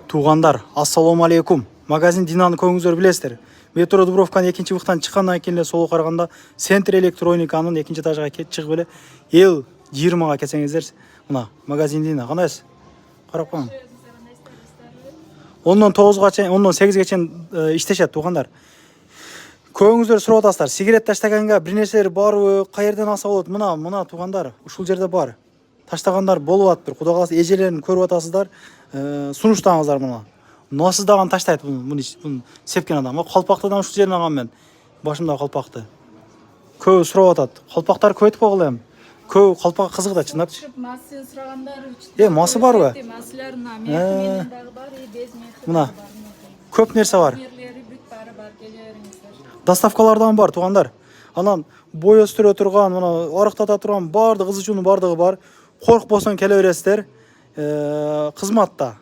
Туугандар, ассалому алейкум. Магазин Динаны көңүңүздөр билесиздер. Метро Дубровканын экинчи выхтан чыккандан кийин эле солу караганда Центр электрониканын экинчи этажына чыгып эле эл 20га келсеңиздер, мына магазин Дина кандайсыз? Карап коюң. 10-дон 9га чейин, 10-дон 8ге чейин иштешет туугандар. Көңүңүздөр сурап атасыздар. Сигарет таштаганга бир нерселер барбы, каерден алса болот? Мына туугандар, ушул жерде бар. Таштагандар болуп атыптыр. Кудай кааласа эжелерин көрүп атасыздар. Сунуштаңыздар мына. Насыздаган таштайт муну сепкен адам. Калпактыдан ушул жерден алгам мен. Башымда калпакты. Көбү сурап атат. Калпактар көбөйтүп койгула эми. Көбү калпак кызык да чындапчы. Масын сурагандар масы барбы? Масларына менин дагы бар, без мехи. Мына көп нерсе бар. Мерлери бүт бары бар, келеріңіздер. Доставкалардан бар туугандар. Анан бой өстүрө турган, мына арыктата турган бардыгы ызычуунун бардыгы бар. Коркпостон келе бересиздер. Кызматта.